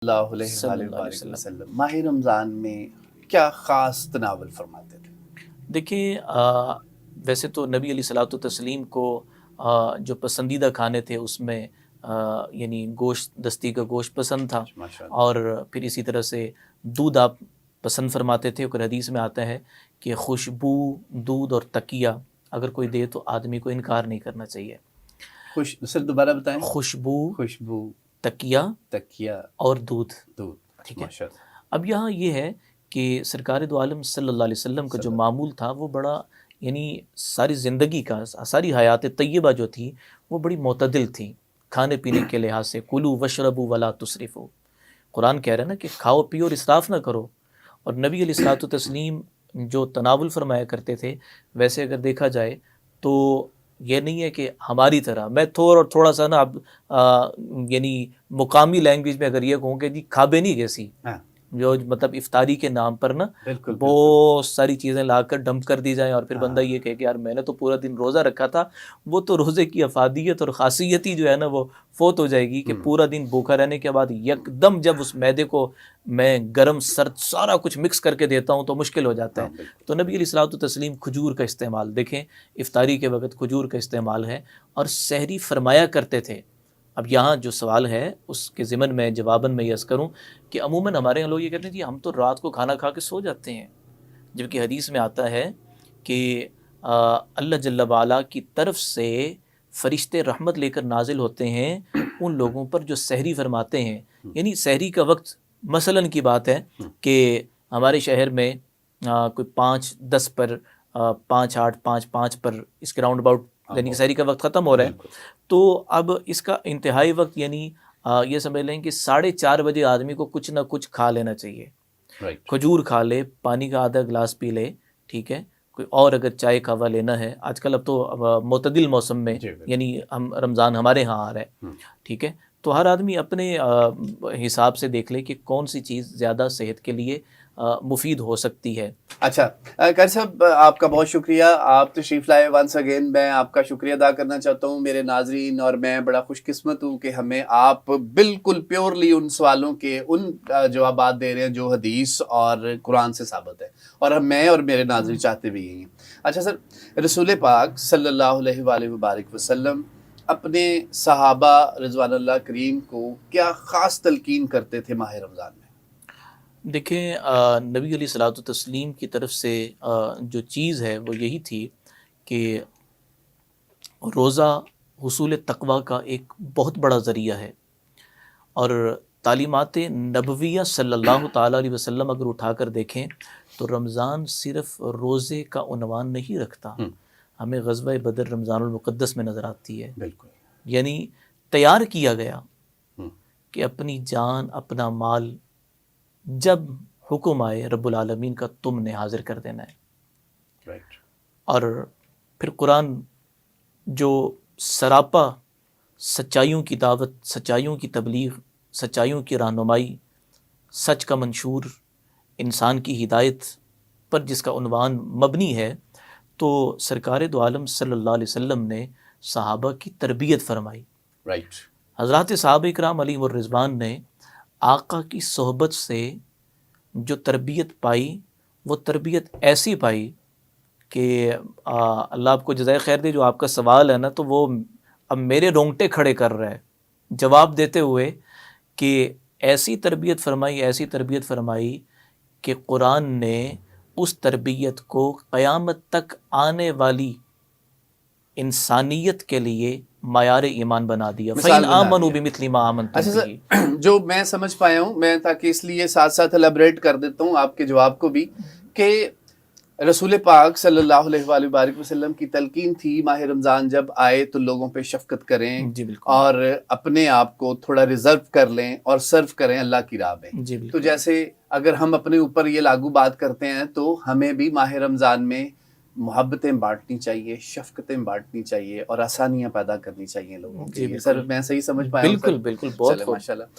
اللہ علیہ صلی وآلہ اللہ علیہ وسلم۔ وسلم ماہ رمضان میں کیا خاص تناول فرماتے تھے؟ دیکھیں ویسے تو نبی علیہ الصلوۃ والتسلیم کو جو پسندیدہ کھانے تھے اس میں یعنی گوشت، دستی کا گوشت پسند تھا، ماشاء اللہ۔ اور پھر اسی طرح سے دودھ آپ پسند فرماتے تھے۔ اور حدیث میں آتا ہے کہ خوشبو، دودھ اور تکیہ اگر کوئی دے تو آدمی کو انکار نہیں کرنا چاہیے۔ سر دوبارہ بتائیں۔ خوشبو، خوشبو، تکیہ تکیہ، اور دودھ، دودھ۔ ٹھیک ہے۔ ماشاء اللہ۔ اب یہاں یہ ہے کہ سرکار دو عالم صلی اللہ علیہ وسلم کا جو معمول تھا وہ بڑا، یعنی ساری زندگی کا، ساری حیات طیبہ جو تھی وہ بڑی معتدل تھی کھانے پینے کے لحاظ سے۔ کلوا واشربوا ولا تسرفوا، قرآن کہہ رہا ہے نا کہ کھاؤ پیو اور اسراف نہ کرو۔ اور نبی علیہ الصلوۃ والتسلیم جو تناول فرمایا کرتے تھے، ویسے اگر دیکھا جائے تو یہ نہیں ہے کہ ہماری طرح میں تھوڑا سا نا اب یعنی مقامی لینگویج میں اگر یہ کہوں کہ جی کھابے نہیں کیسی، جو مطلب افطاری کے نام پر نا بہت ساری چیزیں لا کر ڈمپ کر دی جائیں، اور پھر بندہ یہ کہے کہ یار میں نے تو پورا دن روزہ رکھا تھا، وہ تو روزے کی افادیت اور خاصیت ہی جو ہے نا وہ فوت ہو جائے گی کہ پورا دن بھوکا رہنے کے بعد یک دم جب اس معدے کو میں گرم سرد سارا کچھ مکس کر کے دیتا ہوں تو مشکل ہو جاتا ہے۔ تو نبی علیہ الصلوۃ والتسلیم کھجور کا استعمال دیکھیں، افطاری کے وقت کھجور کا استعمال ہے، اور سحری فرمایا کرتے تھے۔ اب یہاں جو سوال ہے اس کے ضمن میں جواباً میں یہ عرض کروں کہ عموماً ہمارے یہاں لوگ یہ کہتے ہیں جی ہم تو رات کو کھانا کھا کے سو جاتے ہیں، جبکہ حدیث میں آتا ہے کہ اللہ جل وعلا کی طرف سے فرشتے رحمت لے کر نازل ہوتے ہیں ان لوگوں پر جو سحری فرماتے ہیں۔ یعنی سحری کا وقت مثلاً کی بات ہے کہ ہمارے شہر میں کوئی 5:10 پر 5:08 5:05 پر اس کے راؤنڈ اباؤٹ یعنی سحری کا وقت ختم ہو رہا ہے، تو اب اس کا انتہائی وقت یعنی یہ سمجھ لیں کہ 4:30 بجے آدمی کو کچھ نہ کچھ کھا لینا چاہیے۔ کھجور کھا لے، پانی کا آدھا گلاس پی لے، ٹھیک ہے، کوئی اور اگر چائے کہوا لینا ہے، آج کل اب تو معتدل موسم میں یعنی ہم رمضان ہمارے ہاں آ رہا ہے، ٹھیک ہے، تو ہر آدمی اپنے حساب سے دیکھ لے کہ کون سی چیز زیادہ صحت کے لیے مفید ہو سکتی ہے۔ اچھا قاری صاحب، آپ کا بہت شکریہ، آپ تشریف لائے ونس اگین، میں آپ کا شکریہ ادا کرنا چاہتا ہوں میرے ناظرین، اور میں بڑا خوش قسمت ہوں کہ ہمیں آپ بالکل پیورلی ان سوالوں کے ان جوابات دے رہے ہیں جو حدیث اور قرآن سے ثابت ہے، اور میں اور میرے ناظرین چاہتے بھی ہیں۔ اچھا سر، رسول پاک صلی اللہ علیہ وآلہ وبارک وسلم اپنے صحابہ رضوان اللہ کریم کو کیا خاص تلقین کرتے تھے ماہ رمضان میں؟ دیکھیں نبی علیہ الصلوۃ والتسلیم کی طرف سے جو چیز ہے وہ یہی تھی کہ روزہ حصول تقویٰ کا ایک بہت بڑا ذریعہ ہے، اور تعلیمات نبویہ صلی اللہ تعالیٰ علیہ وسلم اگر اٹھا کر دیکھیں تو رمضان صرف روزے کا عنوان نہیں رکھتا، ہمیں غزوہ بدر رمضان المقدس میں نظر آتی ہے، بالکل، یعنی تیار کیا گیا کہ اپنی جان اپنا مال جب حکم آئے رب العالمین کا تم نے حاضر کر دینا ہے۔ اور پھر قرآن جو سراپا سچائیوں کی دعوت، سچائیوں کی تبلیغ، سچائیوں کی رہنمائی، سچ کا منشور، انسان کی ہدایت پر جس کا عنوان مبنی ہے، تو سرکار دو عالم صلی اللہ علیہ وسلم نے صحابہ کی تربیت فرمائی۔ حضرات صحابہ اکرام علیہم الرضوان نے آقا کی صحبت سے جو تربیت پائی، وہ تربیت ایسی پائی کہ اللہ آپ کو جزائے خیر دے، جو آپ کا سوال ہے نا تو وہ اب میرے رونگٹے کھڑے کر رہا ہے جواب دیتے ہوئے، کہ ایسی تربیت فرمائی، ایسی تربیت فرمائی کہ قرآن نے اس تربیت کو قیامت تک آنے والی انسانیت کے لیے معیار ایمان بنا دیا۔ فَإِنْ آمَنُوا بِمِثْلِ مَا آمَنْتُمْ اچھا بِهِ۔ سر، جو میں سمجھ پایا ہوں، میں تاکہ اس لیے ساتھ ساتھ الیبریٹ کر دیتا ہوں آپ کے جواب کو بھی، کہ رسول پاک صلی اللہ علیہ وآلہ وبارک وسلم کی تلقین تھی ماہ رمضان جب آئے تو لوگوں پہ شفقت کریں، جی بالکل، اور اپنے آپ کو تھوڑا ریزرو کر لیں اور سرو کریں اللہ کی راہ میں۔ جی بالکل، تو جیسے اگر ہم اپنے اوپر یہ لاگو بات کرتے ہیں تو ہمیں بھی ماہ رمضان میں محبتیں بانٹنی چاہیے، شفقتیں بانٹنی چاہیے، اور آسانیاں پیدا کرنی چاہیے لوگوں کے لیے۔ سر میں صحیح سمجھ پایا ہوں؟ بالکل بالکل، بہت خوب۔ ماشاء اللہ۔